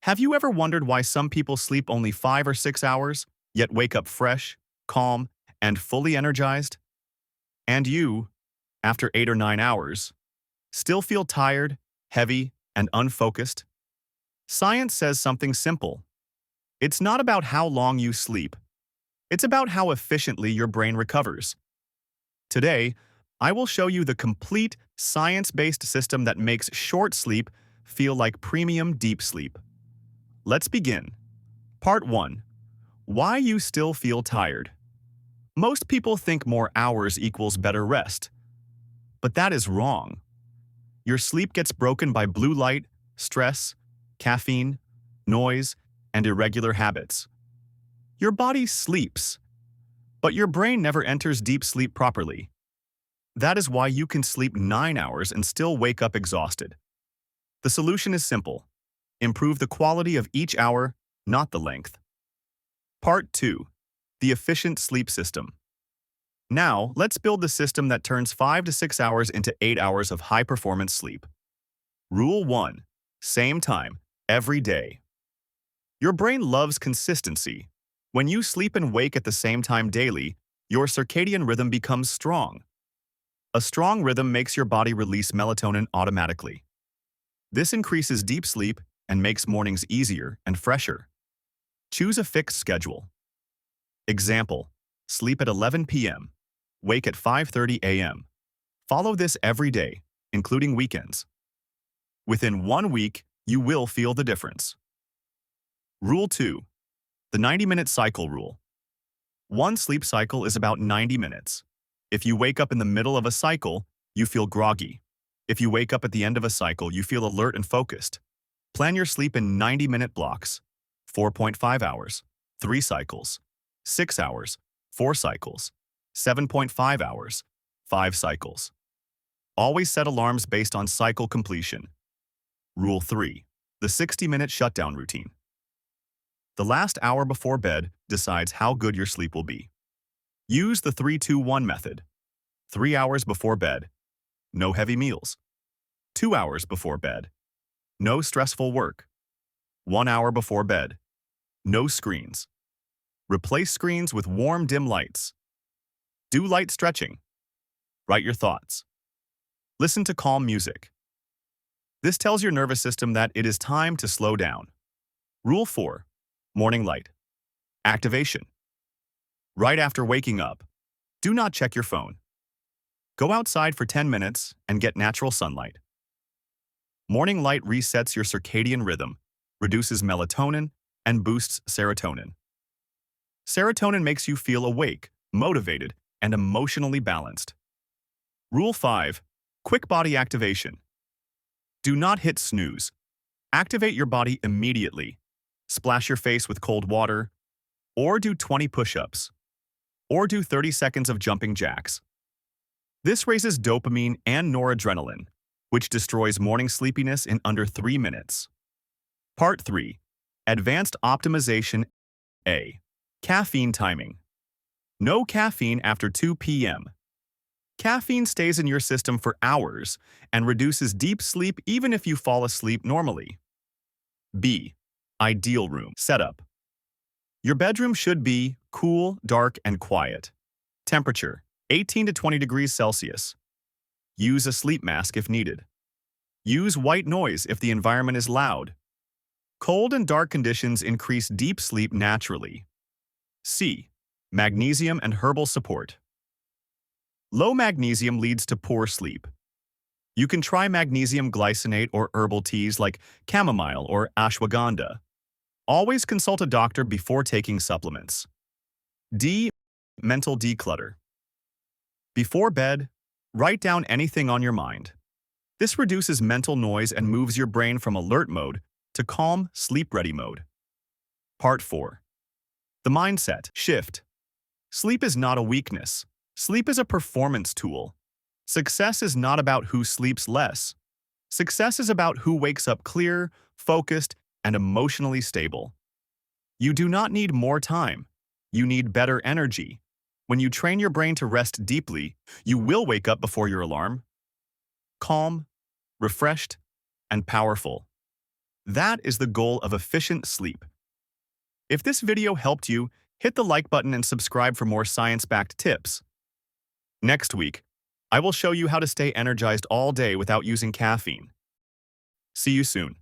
Have you ever wondered why some people sleep only 5 or 6 hours, yet wake up fresh, calm, and fully energized? And you, after 8 or 9 hours, still feel tired, heavy, and unfocused? Science says something simple. It's not about how long you sleep. It's about how efficiently your brain recovers. Today, I will show you the complete science-based system that makes short sleep feel like premium deep sleep. Let's begin. Part 1. Why you still feel tired. Most people think more hours equals better rest. But that is wrong. Your sleep gets broken by blue light, stress, caffeine, noise, and irregular habits. Your body sleeps, but your brain never enters deep sleep properly. That is why you can sleep 9 hours and still wake up exhausted. The solution is simple. Improve the quality of each hour, not the length. Part 2. The efficient sleep system. Now, let's build the system that turns 5 to 6 hours into 8 hours of high-performance sleep. Rule 1. Same time, every day. Your brain loves consistency. When you sleep and wake at the same time daily, your circadian rhythm becomes strong. A strong rhythm makes your body release melatonin automatically. This increases deep sleep and makes mornings easier and fresher. Choose a fixed schedule. Example, sleep at 11 p.m., wake at 5:30 a.m. Follow this every day, including weekends. Within 1 week, you will feel the difference. Rule 2. The 90-minute cycle rule. One sleep cycle is about 90 minutes. If you wake up in the middle of a cycle, you feel groggy. If you wake up at the end of a cycle, you feel alert and focused. Plan your sleep in 90-minute blocks, 4.5 hours, 3 cycles, 6 hours, 4 cycles, 7.5 hours, 5 cycles. Always set alarms based on cycle completion. Rule 3. The 60-minute shutdown routine. The last hour before bed decides how good your sleep will be. Use the 3-2-1 method. 3 hours before bed, no heavy meals. 2 hours before bed, no stressful work. 1 hour before bed, no screens. Replace screens with warm, dim lights. Do light stretching. Write your thoughts. Listen to calm music. This tells your nervous system that it is time to slow down. Rule 4. Morning light. Activation. Right after waking up, do not check your phone. Go outside for 10 minutes and get natural sunlight. Morning light resets your circadian rhythm, reduces melatonin, and boosts serotonin. Serotonin makes you feel awake, motivated, and emotionally balanced. Rule 5. Quick body activation. Do not hit snooze. Activate your body immediately. Splash your face with cold water, or do 20 push-ups, or do 30 seconds of jumping jacks. This raises dopamine and noradrenaline, which destroys morning sleepiness in under 3 minutes. Part 3. Advanced Optimization A. Caffeine timing. No caffeine after 2 p.m. Caffeine stays in your system for hours and reduces deep sleep even if you fall asleep normally. B. Ideal room setup. Your bedroom should be cool, dark, and quiet. Temperature, 18 to 20 degrees Celsius. Use a sleep mask if needed. Use white noise if the environment is loud. Cold and dark conditions increase deep sleep naturally. C. Magnesium and herbal support. Low magnesium leads to poor sleep. You can try magnesium glycinate or herbal teas like chamomile or ashwagandha. Always consult a doctor before taking supplements. D. Mental declutter. Before bed, write down anything on your mind. This reduces mental noise and moves your brain from alert mode to calm, sleep-ready mode. Part 4. The mindset shift. Sleep is not a weakness. Sleep is a performance tool. Success is not about who sleeps less. Success is about who wakes up clear, focused, and emotionally stable. You do not need more time. You need better energy. When you train your brain to rest deeply, you will wake up before your alarm. Calm, refreshed, and powerful. That is the goal of efficient sleep. If this video helped you, hit the like button and subscribe for more science-backed tips. Next week, I will show you how to stay energized all day without using caffeine. See you soon.